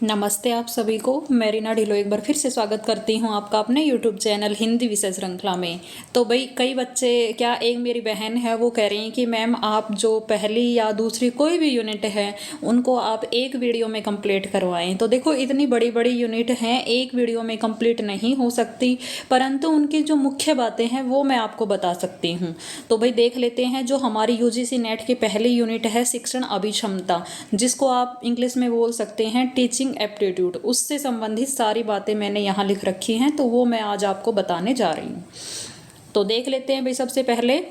नमस्ते आप सभी को। मैं रीना ढिल्लो एक बार फिर से स्वागत करती हूं आपका अपने YouTube चैनल हिंदी विषय श्रृंखला में। तो भाई कई बच्चे क्या एक मेरी बहन है वो कह रही हैं कि मैम आप जो पहली या दूसरी कोई भी यूनिट है उनको आप एक वीडियो में कंप्लीट करवाएं। तो देखो इतनी बड़ी बड़ी यूनिट हैं, एक वीडियो में कंप्लीट नहीं हो सकती, परंतु उनकी जो मुख्य बातें हैं वो मैं आपको बता सकती हूँ। तो भाई देख लेते हैं। जो हमारी UGC नेट की पहली यूनिट है शिक्षण अभिक्षमता, जिसको आप इंग्लिश में बोल सकते हैं टीचिंग एप्टीट्यूड, उससे संबंधित सारी बातें मैंने यहाँ लिख रखी हैं, तो वो मैं आज आपको बताने जा रही हूँ। तो देख लेते हैं भाई। सबसे पहले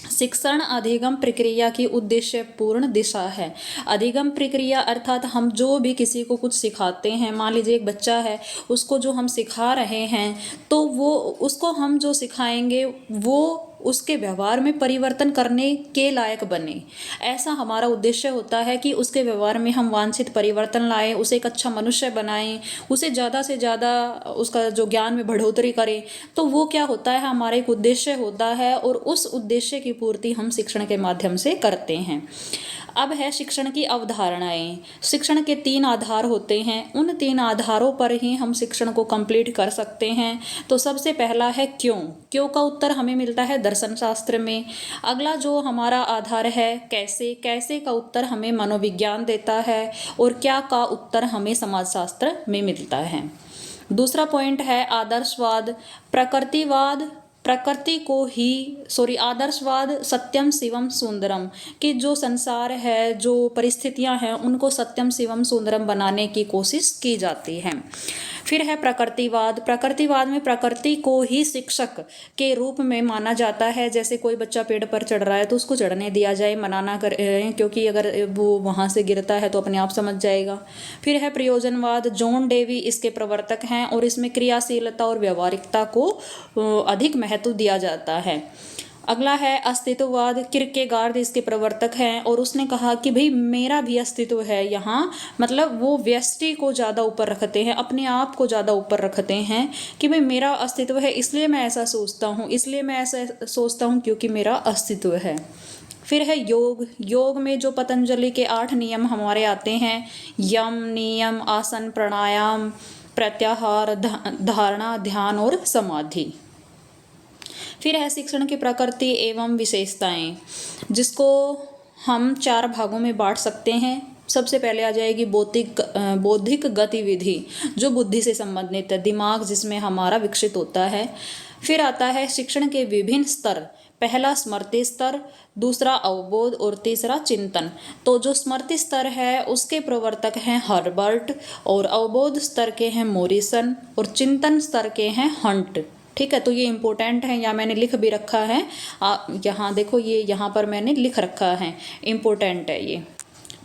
शिक्षण अधिगम प्रक्रिया की उद्देश्यपूर्ण दिशा है। अधिगम प्रक्रिया अर्थात हम जो भी किसी को कुछ सिखाते हैं, मान लीजिए एक बच्चा है, उसको जो हम सिखा रहे हैं तो वो उसको हम जो सिखाएंगे वो उसके व्यवहार में परिवर्तन करने के लायक बने। ऐसा हमारा उद्देश्य होता है कि उसके व्यवहार में हम वांछित परिवर्तन लाएं, उसे एक अच्छा मनुष्य बनाएं, उसे ज़्यादा से ज़्यादा उसका जो ज्ञान में बढ़ोतरी करें। तो वो क्या होता है, हमारा एक उद्देश्य होता है और उस उद्देश्य की पूर्ति हम शिक्षण के माध्यम से करते हैं। अब है शिक्षण की अवधारणाएं। शिक्षण के 3 आधार होते हैं, उन 3 आधारों पर ही हम शिक्षण को कंप्लीट कर सकते हैं। तो सबसे पहला है क्यों। क्यों का उत्तर हमें मिलता है दर्शन शास्त्र में। अगला जो हमारा आधार है कैसे। कैसे का उत्तर हमें मनोविज्ञान देता है और क्या का उत्तर हमें समाजशास्त्र में मिलता है। दूसरा पॉइंट है आदर्शवाद, प्रकृतिवाद, आदर्शवाद सत्यम शिवम सुंदरम, कि जो संसार है, जो परिस्थितियां हैं, उनको सत्यम शिवम सुंदरम बनाने की कोशिश की जाती है। फिर है प्रकृतिवाद। प्रकृतिवाद में प्रकृति को ही शिक्षक के रूप में माना जाता है। जैसे कोई बच्चा पेड़ पर चढ़ रहा है तो उसको चढ़ने दिया जाए, मना ना करें, क्योंकि अगर वो वहाँ से गिरता है तो अपने आप समझ जाएगा। फिर है प्रयोजनवाद। जॉन डेवी इसके प्रवर्तक हैं और इसमें क्रियाशीलता और व्यवहारिकता को अधिक महत्व दिया जाता है। अगला है अस्तित्ववाद। किरकेगार्ड इसके प्रवर्तक हैं और उसने कहा कि भाई मेरा भी अस्तित्व है यहाँ, मतलब वो व्यष्टि को ज़्यादा ऊपर रखते हैं, अपने आप को ज़्यादा ऊपर रखते हैं कि भाई मेरा अस्तित्व है इसलिए मैं ऐसा सोचता हूँ, इसलिए मैं ऐसा सोचता हूँ क्योंकि मेरा अस्तित्व है। फिर है योग। योग में जो पतंजलि के 8 नियम हमारे आते हैं, यम, नियम, आसन, प्राणायाम, प्रत्याहार, धारणा, ध्यान और समाधि। फिर है शिक्षण की प्रकृति एवं विशेषताएं, जिसको हम 4 भागों में बांट सकते हैं। सबसे पहले आ जाएगी बौद्धिक गतिविधि, जो बुद्धि से संबंधित है, दिमाग जिसमें हमारा विकसित होता है। फिर आता है शिक्षण के विभिन्न स्तर। पहला स्मृति स्तर, दूसरा अवबोध और तीसरा चिंतन। तो जो स्मृति स्तर है उसके प्रवर्तक हैं हर्बर्ट और अवबोध स्तर के हैं मोरिसन और चिंतन स्तर के हैं हंट। ठीक है, तो ये इम्पोर्टेंट है, या मैंने लिख भी रखा है। यहाँ देखो, ये यहाँ पर मैंने लिख रखा है, इम्पोर्टेंट है ये।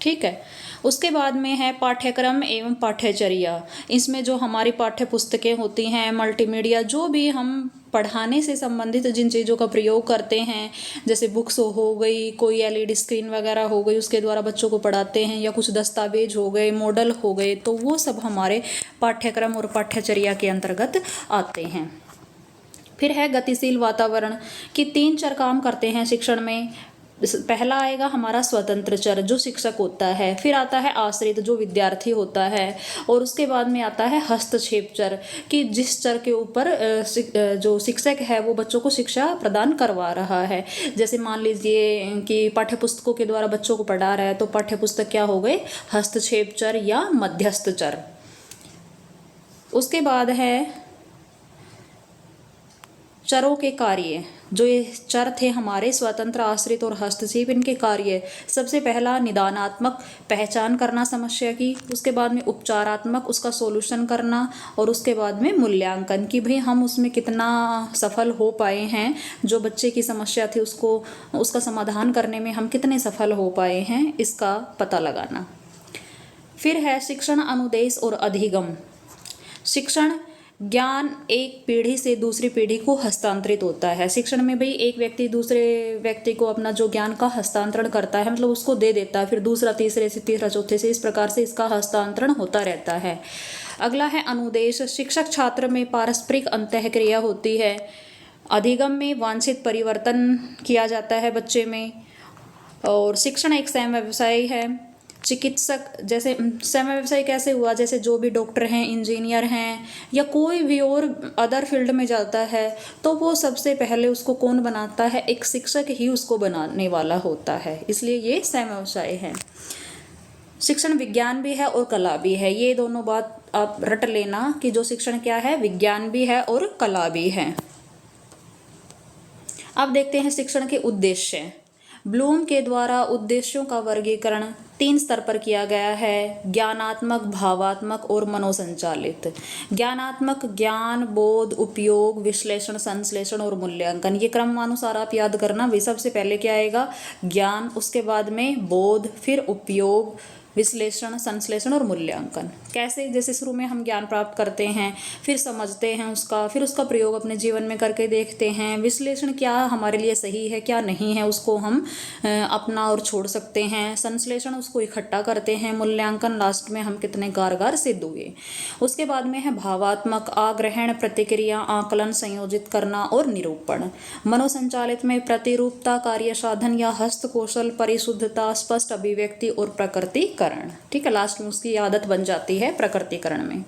ठीक है, उसके बाद में है पाठ्यक्रम एवं पाठ्यचर्या। इसमें जो हमारी पाठ्य पुस्तकें होती हैं, मल्टीमीडिया, जो भी हम पढ़ाने से संबंधित जिन चीज़ों का प्रयोग करते हैं, जैसे बुक्स हो गई, कोई LED स्क्रीन वगैरह हो गई, उसके द्वारा बच्चों को पढ़ाते हैं, या कुछ दस्तावेज हो गए, मॉडल हो गए, तो वो सब हमारे पाठ्यक्रम और पाठ्यचर्या के अंतर्गत आते हैं। फिर है गतिशील वातावरण, कि 3 चर काम करते हैं शिक्षण में। पहला आएगा हमारा स्वतंत्र चर, जो शिक्षक होता है। फिर आता है आश्रित, जो विद्यार्थी होता है। और उसके बाद में आता है हस्तक्षेप चर, कि जिस चर के ऊपर जो शिक्षक है वो बच्चों को शिक्षा प्रदान करवा रहा है। जैसे मान लीजिए कि पाठ्यपुस्तकों के द्वारा बच्चों को पढ़ा रहा है, तो पाठ्यपुस्तक क्या हो गए, हस्तक्षेप चर या मध्यस्थ चर। उसके बाद है चरों के कार्य। जो ये चर थे हमारे स्वतंत्र, आश्रित और हस्तक्षेप, इनके कार्य। सबसे पहला निदानात्मक, पहचान करना समस्या की। उसके बाद में उपचारात्मक, उसका सॉल्यूशन करना। और उसके बाद में मूल्यांकन, कि भाई हम उसमें कितना सफल हो पाए हैं, जो बच्चे की समस्या थी उसका समाधान करने में हम कितने सफल हो पाए हैं, इसका पता लगाना। फिर है शिक्षण अनुदेश और अधिगम। शिक्षण ज्ञान एक पीढ़ी से दूसरी पीढ़ी को हस्तांतरित होता है। शिक्षण में भाई एक व्यक्ति दूसरे व्यक्ति को अपना जो ज्ञान का हस्तांतरण करता है, मतलब उसको दे देता है, फिर दूसरा तीसरे से, तीसरा चौथे से, इस प्रकार से इसका हस्तांतरण होता रहता है। अगला है अनुदेश। शिक्षक छात्र में पारस्परिक अंतःक्रिया होती है। अधिगम में वांछित परिवर्तन किया जाता है बच्चे में। और शिक्षण एक स्वयं व्यवसाय है। चिकित्सक, जैसे समय व्यवसाय कैसे हुआ, जैसे जो भी डॉक्टर हैं, इंजीनियर हैं या कोई भी और अदर फील्ड में जाता है तो वो सबसे पहले उसको कौन बनाता है, एक शिक्षक ही उसको बनाने वाला होता है, इसलिए ये समय व्यवसाय है। शिक्षण विज्ञान भी है और कला भी है, ये दोनों बात आप रट लेना कि जो शिक्षण क्या है, विज्ञान भी है और कला भी है। अब देखते हैं शिक्षण के उद्देश्य। ब्लूम के द्वारा उद्देश्यों का वर्गीकरण 3 स्तर पर किया गया है, ज्ञानात्मक, भावात्मक और मनोसंचालित। ज्ञानात्मक, ज्ञान, बोध, उपयोग, विश्लेषण, संश्लेषण और मूल्यांकन, ये क्रमानुसार आप याद करना भी। सबसे पहले क्या आएगा, ज्ञान, उसके बाद में बोध, फिर उपयोग, विश्लेषण, संश्लेषण और मूल्यांकन। कैसे, जैसे शुरू में हम ज्ञान प्राप्त करते हैं, फिर समझते हैं उसका, फिर उसका प्रयोग अपने जीवन में करके देखते हैं। विश्लेषण, क्या हमारे लिए सही है क्या नहीं है, उसको हम अपना और छोड़ सकते हैं। संश्लेषण, उसको इकट्ठा करते हैं। मूल्यांकन, लास्ट में हम कितने कारगर सिद्ध हुए। उसके बाद में है भावात्मक, आग्रहण, प्रतिक्रिया, आकलन, संयोजित करना और निरूपण। मनोसंचालित में प्रतिरूपता, कार्य साधन या हस्तकौशल, परिशुद्धता, स्पष्ट अभिव्यक्ति और प्रकृतिकरण। ठीक है, लास्ट में उसकी आदत बन जाती है प्रकृतिकरण में।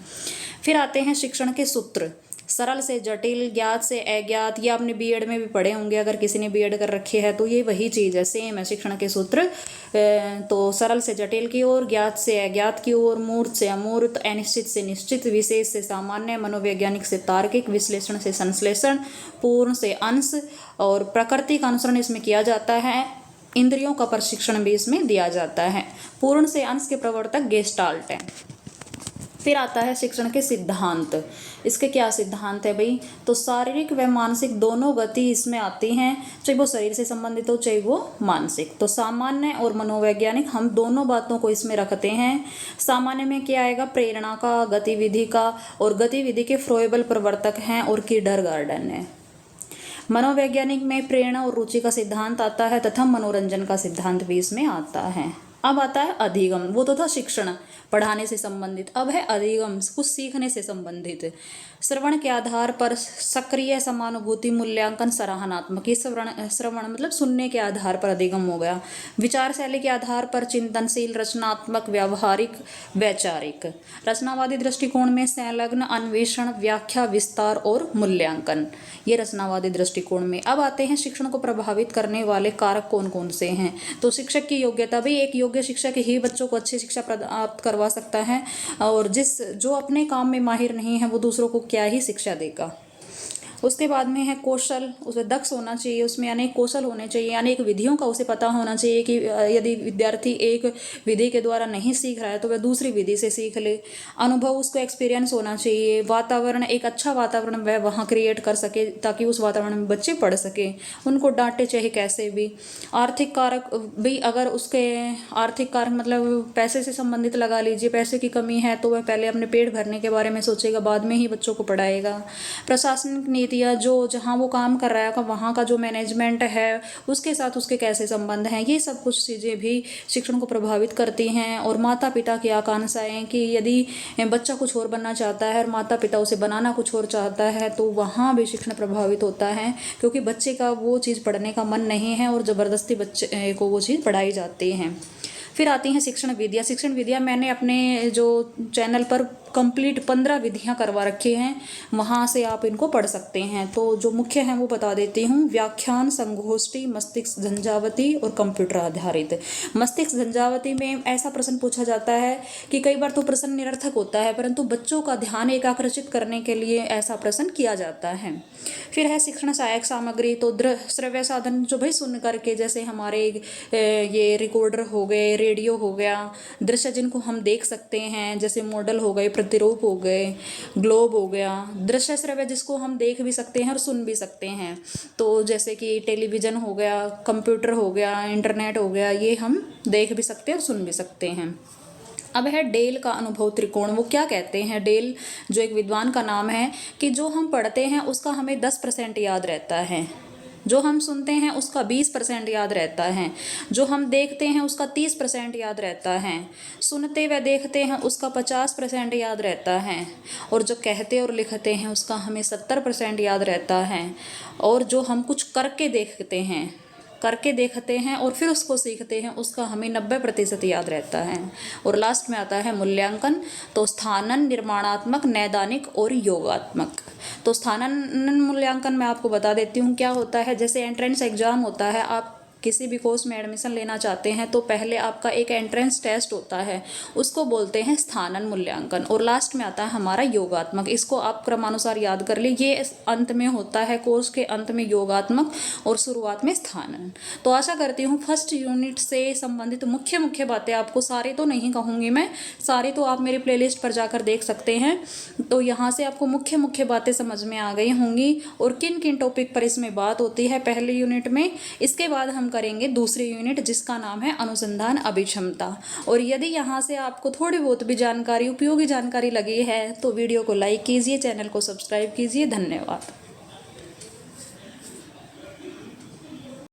फिर आते हैं शिक्षण के सूत्र। सरल से जटिल, ज्ञात से अज्ञात, ये आपने बीएड में भी पढ़े होंगे, अगर किसी ने बीएड कर रखी है तो ये वही चीज़ है, सेम है शिक्षण के सूत्र। तो सरल से जटिल की ओर, ज्ञात से अज्ञात की ओर, मूर्त से अमूर्त, अनिश्चित से निश्चित, विशेष से सामान्य, मनोवैज्ञानिक से तार्किक, विश्लेषण से संश्लेषण, पूर्ण से अंश और प्रकृति का अनुसरण इसमें किया जाता है। इंद्रियों का प्रशिक्षण भी इसमें दिया जाता है। पूर्ण से अंश के प्रवर्तक गेस्टाल्ट है। फिर आता है शिक्षण के सिद्धांत। इसके क्या सिद्धांत है भाई, तो शारीरिक व मानसिक दोनों गति इसमें आती हैं, चाहे वो शरीर से संबंधित हो चाहे वो मानसिक। तो सामान्य और मनोवैज्ञानिक, हम दोनों बातों को इसमें रखते हैं। सामान्य में क्या आएगा, प्रेरणा का, गतिविधि का, और गतिविधि के फ्रोएबल प्रवर्तक हैं और किंडरगार्टन है। मनोवैज्ञानिक में प्रेरणा और रुचि का सिद्धांत आता है तथा मनोरंजन का सिद्धांत भी इसमें आता है। अब आता है अधिगम, वो तो था शिक्षण पढ़ाने से संबंधित, अब है अधिगम, कुछ सीखने से संबंधित। श्रवण के आधार पर सक्रिय, समानुभूति, मूल्यांकन, सराहनात्मक। ये श्रवण मतलब सुनने के आधार पर अधिगम हो गया। विचार शैली के आधार पर चिंतनशील, रचनात्मक, व्यावहारिक, वैचारिक। रचनावादी दृष्टिकोण में संलग्न, अन्वेषण, व्याख्या, विस्तार और मूल्यांकन, ये रचनावादी दृष्टिकोण में। अब आते हैं शिक्षण को प्रभावित करने वाले कारक कौन कौन से हैं। तो शिक्षक की योग्यता, भी एक योग्य शिक्षक ही बच्चों को अच्छी शिक्षा प्राप्त करवा सकता है, और जो अपने काम में माहिर नहीं है वो दूसरों को क्या ही शिक्षा देगा। उसके बाद में है कौशल, उसमें दक्ष होना चाहिए, उसमें अनेक कौशल होने चाहिए, अनेक विधियों का उसे पता होना चाहिए कि यदि विद्यार्थी एक विधि के द्वारा नहीं सीख रहा है तो वह दूसरी विधि से सीख ले। अनुभव, उसको एक्सपीरियंस होना चाहिए। वातावरण, एक अच्छा वातावरण वह वहाँ क्रिएट कर सके ताकि उस वातावरण में बच्चे पढ़ सके, उनको डांटे चाहे कैसे भी। आर्थिक कारक भी, अगर उसके आर्थिक कारक मतलब पैसे से संबंधित लगा लीजिए, पैसे की कमी है तो वह पहले अपने पेट भरने के बारे में सोचेगा, बाद में ही बच्चों को पढ़ाएगा। प्रशासनिक नीति, या जो जहाँ वो काम कर रहा है वहाँ का जो मैनेजमेंट है उसके साथ उसके कैसे संबंध हैं, ये सब कुछ चीज़ें भी शिक्षण को प्रभावित करती हैं। और माता पिता की आकांक्षाएं, कि यदि बच्चा कुछ और बनना चाहता है और माता पिता उसे बनाना कुछ और चाहता है तो वहाँ भी शिक्षण प्रभावित होता है, क्योंकि बच्चे का वो चीज़ पढ़ने का मन नहीं है और ज़बरदस्ती बच्चे को वो चीज़ पढ़ाई जाती है। फिर आती हैं शिक्षण विधियाँ। शिक्षण विधियाँ मैंने अपने जो चैनल पर कंप्लीट 15 विधियाँ करवा रखी हैं, वहाँ से आप इनको पढ़ सकते हैं। तो जो मुख्य हैं वो बता देती हूँ। व्याख्यान, संगोष्ठी, मस्तिष्क झंझावती और कंप्यूटर आधारित। मस्तिष्क झंझावती में ऐसा प्रश्न पूछा जाता है कि कई बार तो प्रश्न निरर्थक होता है, परंतु बच्चों का ध्यान एकाग्रचित करने के लिए ऐसा प्रश्न किया जाता है। फिर है शिक्षण सहायक सामग्री, तो श्रव्य साधन जो भाई सुन करके, जैसे हमारे ये रिकॉर्डर हो गए, रेडियो हो गया, दृश्य जिनको हम देख सकते हैं जैसे मॉडल हो गए, प्रतिरूप हो गए, ग्लोब हो गया। दृश्य श्रव्य जिसको हम देख भी सकते हैं और सुन भी सकते हैं, तो जैसे कि टेलीविज़न हो गया, कंप्यूटर हो गया, इंटरनेट हो गया, ये हम देख भी सकते हैं और सुन भी सकते हैं। अब है डेल का अनुभव त्रिकोण। वो क्या कहते हैं, डेल जो एक विद्वान का नाम है, कि जो हम पढ़ते हैं उसका हमें 10% याद रहता है, जो हम सुनते हैं उसका 20% याद रहता है, जो हम देखते हैं उसका 30% याद रहता है, सुनते व देखते हैं उसका 50% याद रहता है, और जो कहते और लिखते हैं उसका हमें 70% याद रहता है, और जो हम कुछ करके देखते हैं करके देखते हैं और फिर उसको सीखते हैं, उसका हमें 90% याद रहता है। और लास्ट में आता है मूल्यांकन। तो स्थानन, निर्माणात्मक, नैदानिक और योगात्मक। तो स्थानन मूल्यांकन मैं आपको बता देती हूँ क्या होता है। जैसे एंट्रेंस एग्जाम होता है, आप किसी भी कोर्स में एडमिशन लेना चाहते हैं तो पहले आपका एक एंट्रेंस टेस्ट होता है, उसको बोलते हैं स्थानन मूल्यांकन। और लास्ट में आता है हमारा योगात्मक। इसको आप क्रमानुसार याद कर लीजिए। ये अंत में होता है, कोर्स के अंत में योगात्मक और शुरुआत में स्थानन। तो आशा करती हूँ फर्स्ट यूनिट से संबंधित मुख्य मुख्य बातें आपको, सारे तो नहीं कहूँगी मैं, सारे तो आप मेरी प्लेलिस्ट पर जाकर देख सकते हैं। तो यहाँ से आपको मुख्य मुख्य बातें समझ में आ गई होंगी और किन किन टॉपिक पर इसमें बात होती है पहले यूनिट में। इसके बाद हम करेंगे दूसरी यूनिट जिसका नाम है अनुसंधान अभिक्षमता। और यदि यहाँ से आपको थोड़ी बहुत भी जानकारी, उपयोगी जानकारी लगी है तो वीडियो को लाइक कीजिए, चैनल को सब्सक्राइब कीजिए। धन्यवाद।